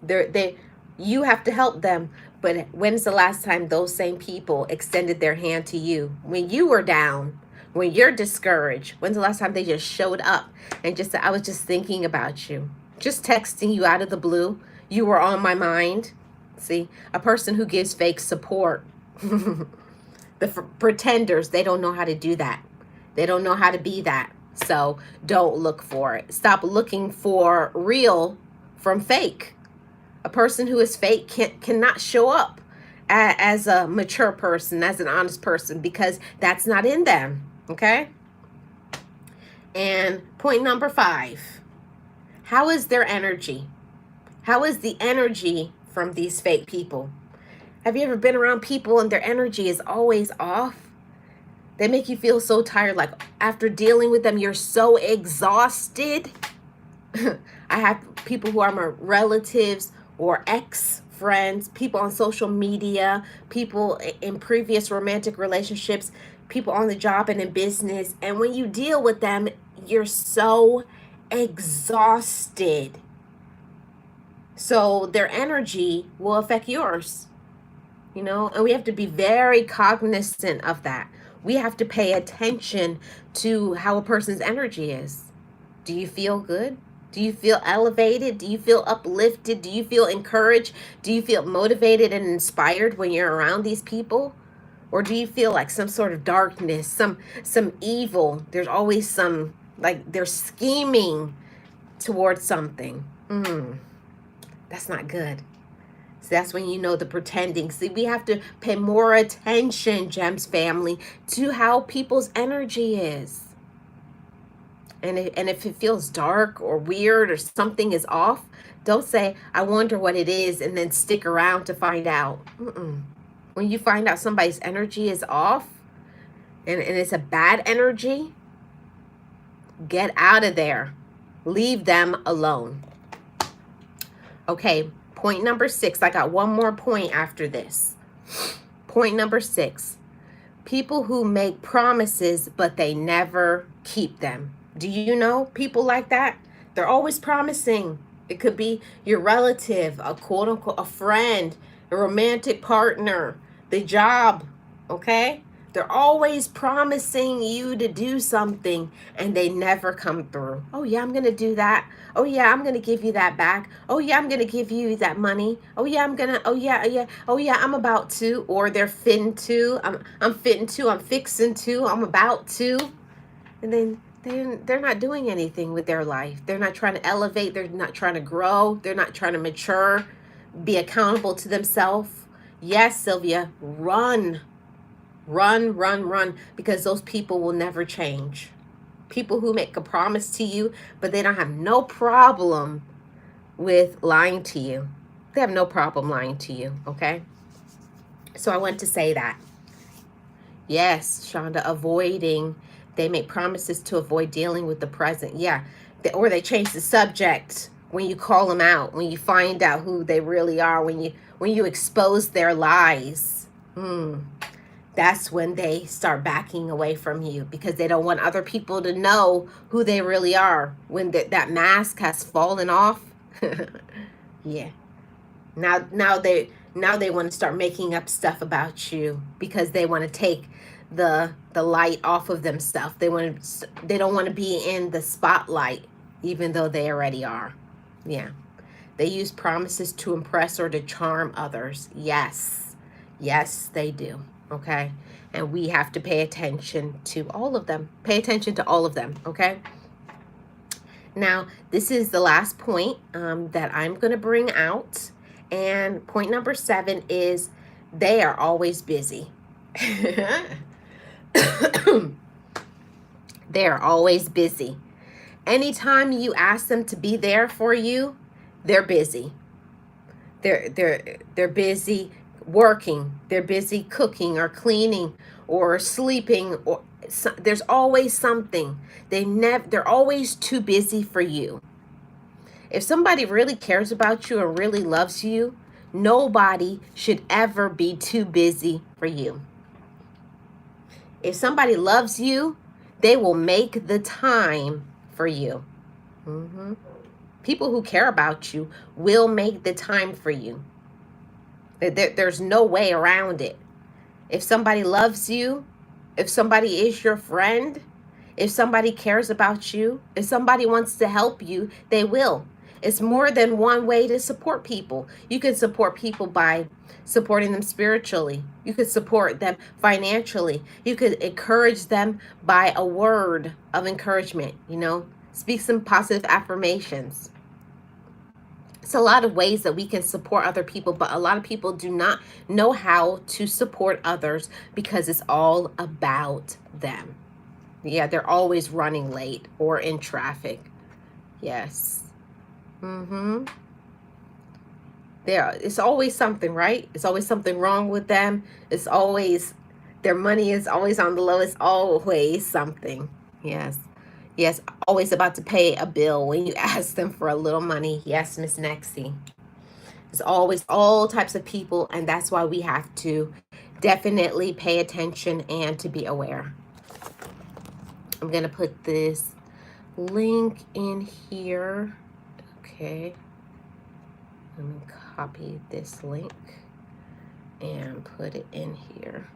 They you have to help them. But when's the last time those same people extended their hand to you when you were down, when you're discouraged? When's the last time they just showed up and just said, I was just thinking about you, just texting you out of the blue. You were on my mind. See, a person who gives fake support, the pretenders, they don't know how to do that. They don't know how to be that. So don't look for it. Stop looking for real from fake. A person who is fake cannot show up as a mature person, as an honest person, because that's not in them. Okay? And point number 5. How is their energy? How is the energy from these fake people? Have you ever been around people and their energy is always off? They make you feel so tired. Like after dealing with them, you're so exhausted. I have people who are my relatives or ex-friends, people on social media, people in previous romantic relationships, people on the job and in business. And when you deal with them, you're so exhausted. So their energy will affect yours, and we have to be very cognizant of that. We have to pay attention to how a person's energy is. Do you feel good? Do you feel elevated? Do you feel uplifted? Do you feel encouraged? Do you feel motivated and inspired when you're around these people? Or do you feel like some sort of darkness, some evil? There's always some, like they're scheming towards something. That's not good. So that's when you know the pretending. See, we have to pay more attention, Gems family, to how people's energy is. And if it feels dark or weird or something is off, don't say, I wonder what it is, and then stick around to find out. When you find out somebody's energy is off and it's a bad energy, get out of there. Leave them alone. Okay, point number 6. I got one more point after this. Point number 6. People who make promises, but they never keep them. Do you know people like that? They're always promising. It could be your relative, a quote unquote, a friend, a romantic partner, the job, okay? They're always promising you to do something and they never come through. Oh yeah, I'm going to do that. Oh yeah, I'm going to give you that back. Oh yeah, I'm going to give you that money. Oh yeah, oh yeah. Oh yeah, I'm about to. Or they're fitting to. I'm fitting to. I'm fixing to. I'm about to. And then they're not doing anything with their life. They're not trying to elevate. They're not trying to grow. They're not trying to mature, be accountable to themselves. Yes, Sylvia, run, because those people will never change. People who make a promise to you, but they don't have no problem with lying to you. They have no problem lying to you, okay? So I want to say that. Yes, Shonda, avoiding. They make promises to avoid dealing with the present. Yeah, or they change the subject when you call them out, when you find out who they really are, when you expose their lies. That's when they start backing away from you because they don't want other people to know who they really are. When that mask has fallen off, yeah. Now they want to start making up stuff about you because they want to take the light off of themselves. They don't want to be in the spotlight, even though they already are. Yeah. They use promises to impress or to charm others. Yes, they do. Okay, and we have to pay attention to all of them. Pay attention to all of them. Okay. Now, this is the last point that I'm going to bring out. And point number 7 is They are always busy. They are always busy. Anytime you ask them to be there for you, they're busy. They're busy working. They're busy cooking or cleaning or sleeping, or there's always something. They're always too busy for you. If somebody really cares about you and really loves you, nobody should ever be too busy for you. If somebody loves you, they will make the time for you. Mm-hmm. People who care about you will make the time for you. There's no way around it. If somebody loves you, if somebody is your friend, if somebody cares about you, if somebody wants to help you, they will. It's more than one way to support people. You can support people by supporting them spiritually. You could support them financially. You could encourage them by a word of encouragement, speak some positive affirmations. It's a lot of ways that we can support other people, but a lot of people do not know how to support others because it's all about them. Yeah, they're always running late or in traffic. Yes. Mm-hmm. It's always something, right? It's always something wrong with them. It's always, their money is always on the low. It's always something. Yes. Yes, always about to pay a bill when you ask them for a little money. Yes, Miss Nexie. There's always all types of people, and that's why we have to definitely pay attention and to be aware. I'm going to put this link in here. Okay. Let me copy this link and put it in here.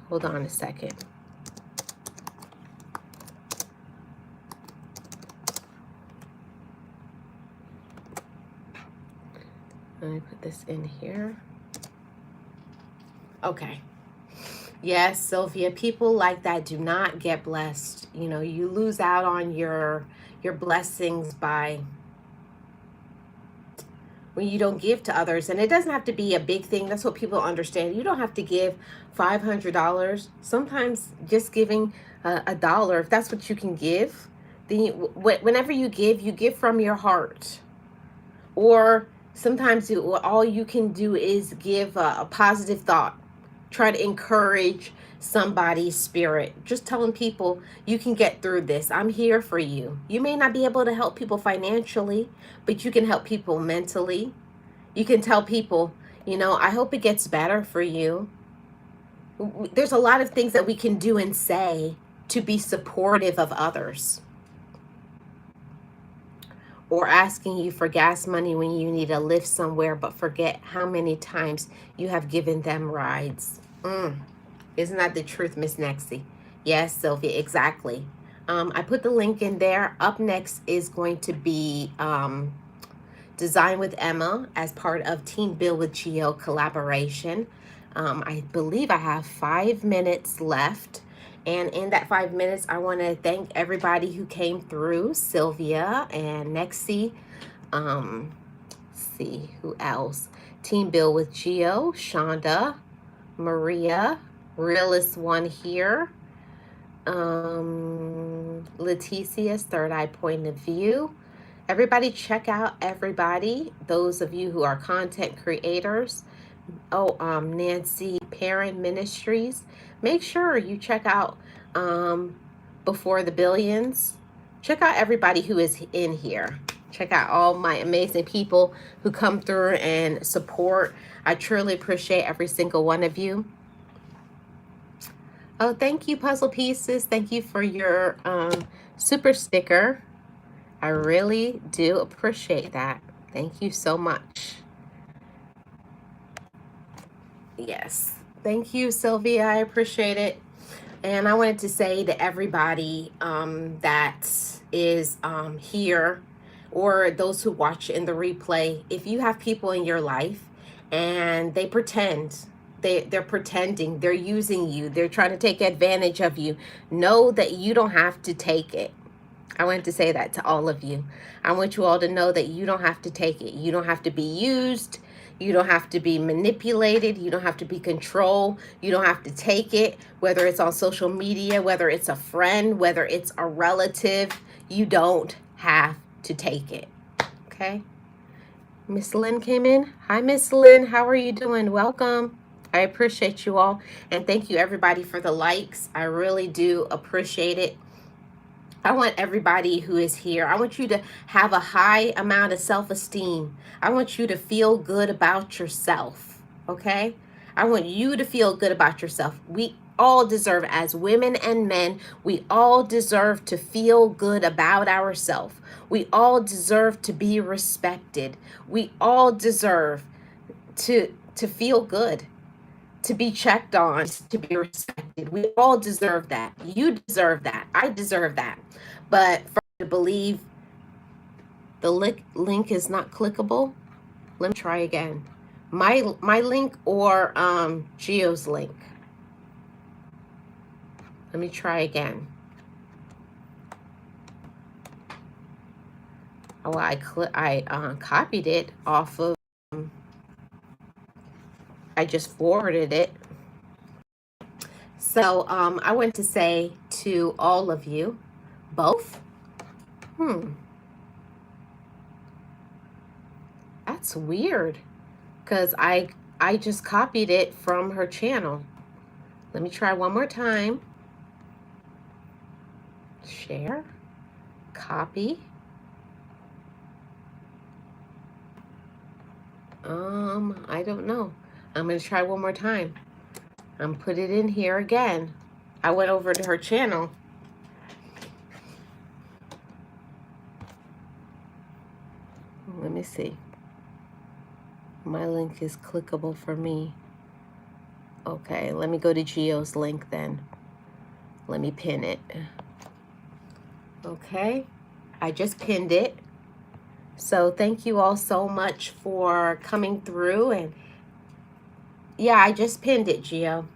Hold on a second. Let me put this in here. Okay. Yes, Sylvia, people like that do not get blessed. You lose out on your blessings by when you don't give to others. And it doesn't have to be a big thing. That's what people understand. You don't have to give $500. Sometimes just giving a dollar, if that's what you can give, then whenever you give from your heart. Or sometimes all you can do is give a positive thought. Try to encourage somebody's spirit. Just telling people you can get through this. I'm here for you. You may not be able to help people financially, but you can help people mentally. You can tell people, I hope it gets better for you. There's a lot of things that we can do and say to be supportive of others. Or asking you for gas money when you need a lift somewhere, but forget how many times you have given them rides. Isn't that the truth, Miss Nexie? Yes, Sylvia, exactly. I put the link in there. Up next is going to be Design with Emma as part of Team Build with Geo collaboration. I believe I have 5 minutes left. And in that 5 minutes, I want to thank everybody who came through. Sylvia and Nexie. See, who else? Team Build with Geo, Shonda, Maria, Realist One here. Leticia's Third Eye Point of View. Everybody check out everybody. Those of you who are content creators. Nancy Parent Ministries. Make sure you check out Before the Billions. Check out everybody who is in here. Check out all my amazing people who come through and support. I truly appreciate every single one of you. Oh, thank you, Puzzle Pieces. Thank you for your super sticker. I really do appreciate that. Thank you so much. Yes. Thank you, Sylvia. I appreciate it. And I wanted to say to everybody that is here, or those who watch in the replay, if you have people in your life and they pretend, they're pretending, they're using you, they're trying to take advantage of you, know that you don't have to take it. I wanted to say that to all of you. I want you all to know that you don't have to take it. You don't have to be used. You don't have to be manipulated. You don't have to be controlled. You don't have to take it, whether it's on social media, whether it's a friend, whether it's a relative. You don't have to take it. Okay? Miss Lynn came in. Hi, Miss Lynn. How are you doing? Welcome. I appreciate you all. And thank you, everybody, for the likes. I really do appreciate it. I want everybody who is here, I want you to have a high amount of self-esteem. I want you to feel good about yourself, okay? I want you to feel good about yourself. We all deserve, as women and men, we all deserve to feel good about ourselves. We all deserve to be respected. We all deserve to feel good, to be checked on, to be respected. We all deserve that. You deserve that. I deserve that. But for me to believe the link is not clickable, let me try again. My link or Geo's link. Let me try again. Oh, I copied it off of. I just forwarded it. So I want to say to all of you, both. That's weird, because I just copied it from her channel. Let me try one more time. Share, copy. I don't know. I'm going to try one more time. I'm put it in here again. I went over to her channel. Let me see. My link is clickable for me. Okay, let me go to Geo's link then. Let me pin it. Okay, I just pinned it. So thank you all so much for coming through. And yeah, I just pinned it, Geo.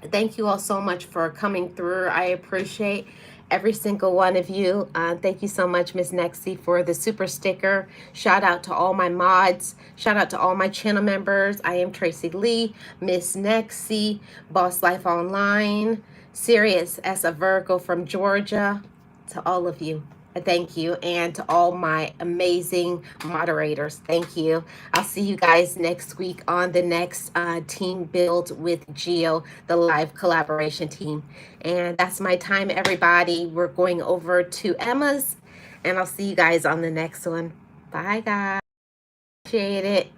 Thank you all so much for coming through. I appreciate every single one of you. Thank you so much, Miss Nexie, for the super sticker. Shout out to all my mods. Shout out to all my channel members. I am Tracy Lee, Miss Nexie, Boss Life Online, Sirius as a Virgo from Georgia. To all of you, thank you. And to all my amazing moderators, thank you. I'll see you guys next week on the next Team Build with Geo, the live collaboration team. And that's my time, everybody. We're going over to Emma's, and I'll see you guys on the next one. Bye, guys. Appreciate it.